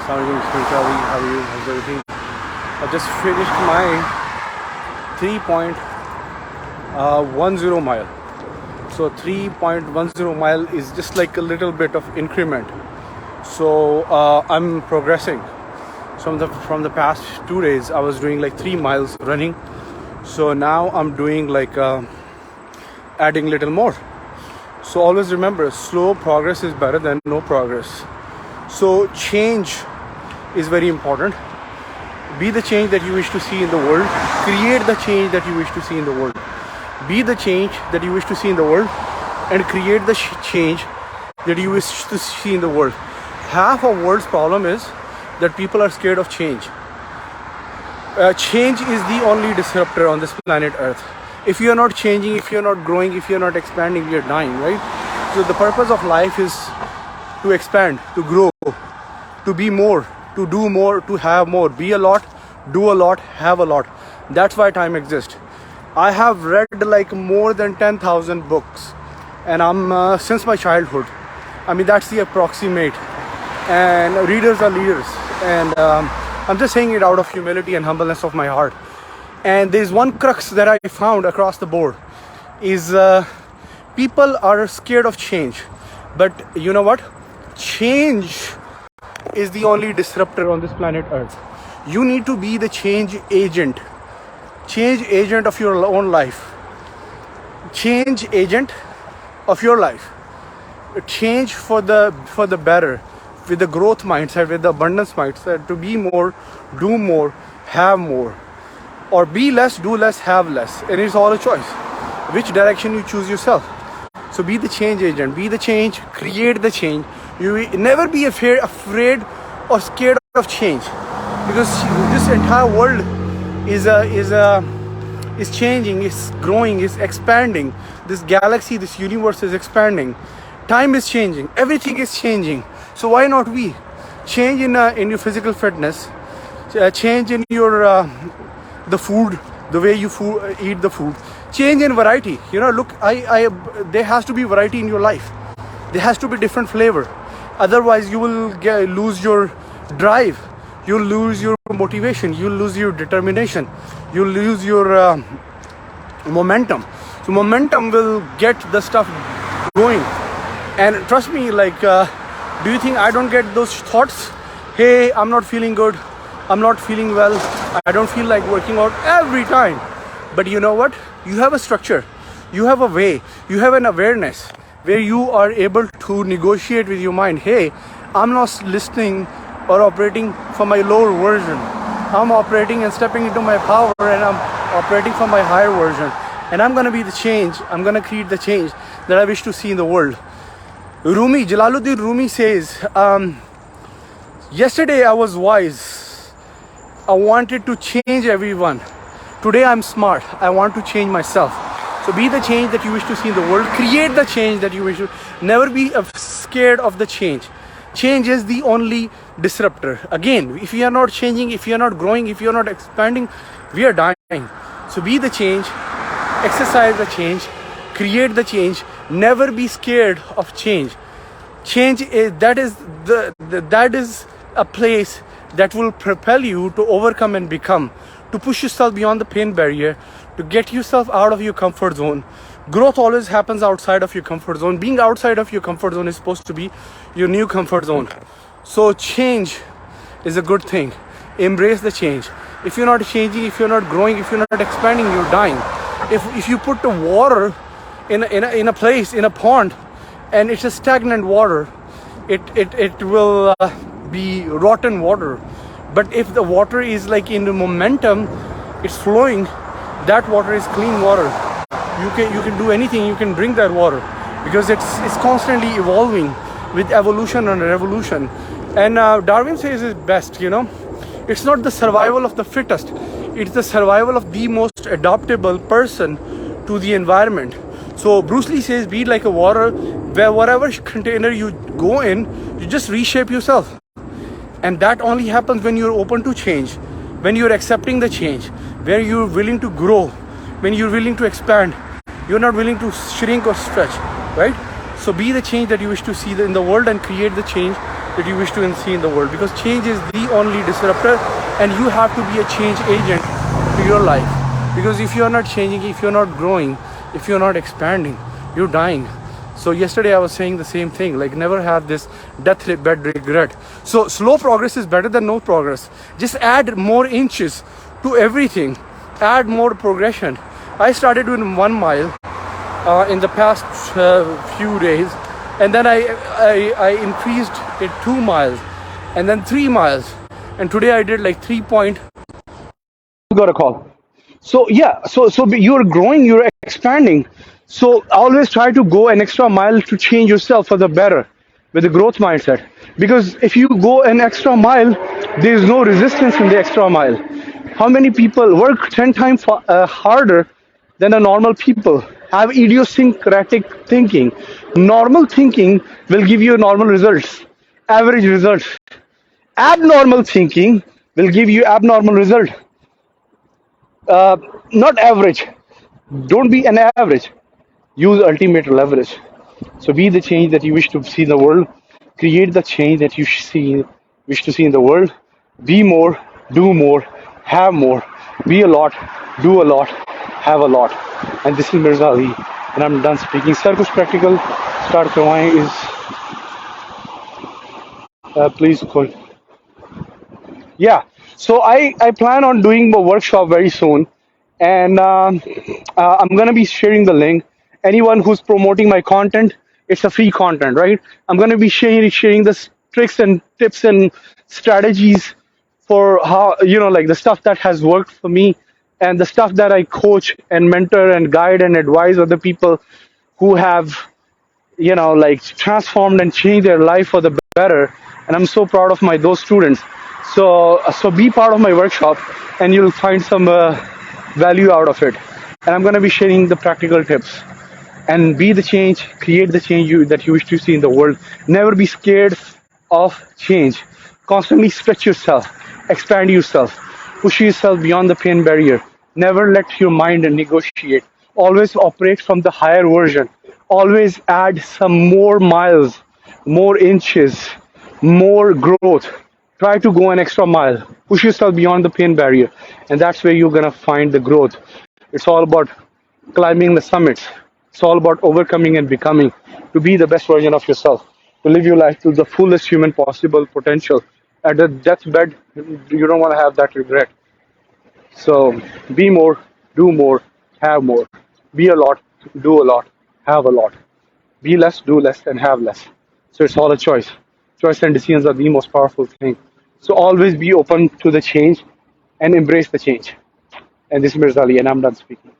Assalamualaikum, Mr. Mirza. How are you? How's everything? I just finished my 3.10 mile. So 3.10 mile is just like a little bit of increment. So I'm progressing. From the past 2 days, I was doing like 3 miles running. So now I'm doing like adding little more. So always remember, slow progress is better than no progress. So change is very important. Be the change that you wish to see in the world. Create the change that you wish to see in the world. Be the change that you wish to see in the world, and create the change that you wish to see in the world. Half of world's problem is that people are scared of change. Change is the only disruptor on this planet Earth. If you are not changing, if you are not growing, if you are not expanding, we are dying, right? So the purpose of life is to expand, to grow, to be more, to do more, to have more. Be a lot, do a lot, have a lot. That's why time exists. I have read like more than 10,000 books, and I'm since my childhood. I mean, that's the approximate. And readers are leaders, and I'm just saying it out of humility and humbleness of my heart. And there's one crux that I found across the board is people are scared of change. But you know what? Change is the only disruptor on this planet Earth. You need to be the change agent of your own life. Change agent of your life. Change for the better, with the growth mindset, with the abundance mindset, to be more, do more, have more. Or be less, do less, have less. And it's all a choice. Which direction you choose yourself. So be the change agent, be the change, create the change. You will never be afraid or scared of change, because this entire world is changing, is growing, is expanding. This galaxy, this universe is expanding. Time is changing, everything is changing. So why not we change in your physical fitness, change in your the food, the way you eat the food, change in variety. You know, look, there has to be variety in your life. There has to be different flavor. Otherwise, you will lose your drive. You'll lose your motivation. You'll lose your determination. You'll lose your momentum. So momentum will get the stuff going. And trust me, like, do you think I don't get those thoughts? Hey, I'm not feeling good. I'm not feeling well. I don't feel like working out every time. But you know what? You have a structure. You have a way. You have an awareness where you are able to negotiate with your mind. Hey, I'm not listening or operating from my lower version. I'm operating and stepping into my power, and I'm operating from my higher version. And I'm going to be the change. I'm going to create the change that I wish to see in the world. Jalaluddin Rumi says, yesterday I was wise. I wanted to change everyone. Today I'm smart. I want to change myself. So be the change that you wish to see in the world. Create the change that you wish to. Never be scared of the change. Change is the only disruptor. Again, if you are not changing, if you are not growing, if you are not expanding, we are dying. So be the change. Exercise the change. Create the change. Never be scared of change. Change is that is a place that will propel you to overcome and become, to push yourself beyond the pain barrier, to get yourself out of your comfort zone. Growth always happens outside of your comfort zone. Being outside of your comfort zone is supposed to be your new comfort zone. So change is a good thing. Embrace the change. If you're not changing, if you're not growing, if you're not expanding, you're dying. If you put the water in a place, in a pond, and it's a stagnant water, it will be rotten water. But if the water is like in the momentum, it's flowing, that water is clean water. You can do anything, you can drink that water, because it's constantly evolving with evolution and revolution. And Darwin says it best, you know, it's not the survival of the fittest, it's the survival of the most adaptable person to the environment. So Bruce Lee says, be like a water, where whatever container you go in, you just reshape yourself. And that only happens when you're open to change, when you're accepting the change, where you're willing to grow, when you're willing to expand, you're not willing to shrink or stretch, right? So be the change that you wish to see in the world, and create the change that you wish to see in the world, because change is the only disruptor, and you have to be a change agent to your life. Because if you're not changing, if you're not growing, if you're not expanding, you're dying. So yesterday I was saying the same thing, like never have this deathbed regret. So slow progress is better than no progress. Just add more inches to everything, add more progression. I started with 1 mile in the past few days, and then I increased it 2 miles, and then 3 miles, and today I did like 3 point. Got a call. So yeah, so you're growing, you're expanding. So always try to go an extra mile to change yourself for the better with a growth mindset. Because if you go an extra mile, there is no resistance in the extra mile. How many people work 10 times harder than a normal people? Have idiosyncratic thinking. Normal thinking will give you normal results, average results. Abnormal thinking will give you abnormal result. Not average. Don't be an average. Use ultimate leverage. So be the change that you wish to see in the world. Create the change that you wish to see in the world. Be more, do more, have more. Be a lot, do a lot, have a lot. And this is Mirza Ali, and I'm done speaking. Sir, कुछ practical start करवाएं is please call. Yeah, so I plan on doing a workshop very soon, and I'm gonna be sharing the link. Anyone who's promoting my content, it's a free content, right? I'm gonna be sharing the tricks and tips and strategies for how, like the stuff that has worked for me, and the stuff that I coach and mentor and guide and advise other people who have, like transformed and changed their life for the better. And I'm so proud of my those students. So be part of my workshop, and you'll find some value out of it. And I'm going to be sharing the practical tips. And be the change, create the change that you wish to see in the world. Never be scared of change. Constantly stretch yourself, expand yourself, push yourself beyond the pain barrier. Never let your mind negotiate. Always operate from the higher version. Always add some more miles, more inches, more growth. Try to go an extra mile. Push yourself beyond the pain barrier. And that's where you're going to find the growth. It's all about climbing the summits. It's all about overcoming and becoming, to be the best version of yourself, to live your life to the fullest human possible potential. At the deathbed, you don't want to have that regret. So be more, do more, have more. Be a lot, do a lot, have a lot. Be less, do less, and have less. So it's all a choice. Choice and decisions are the most powerful thing. So always be open to the change and embrace the change. And this is Mirza Ali, and I'm done speaking.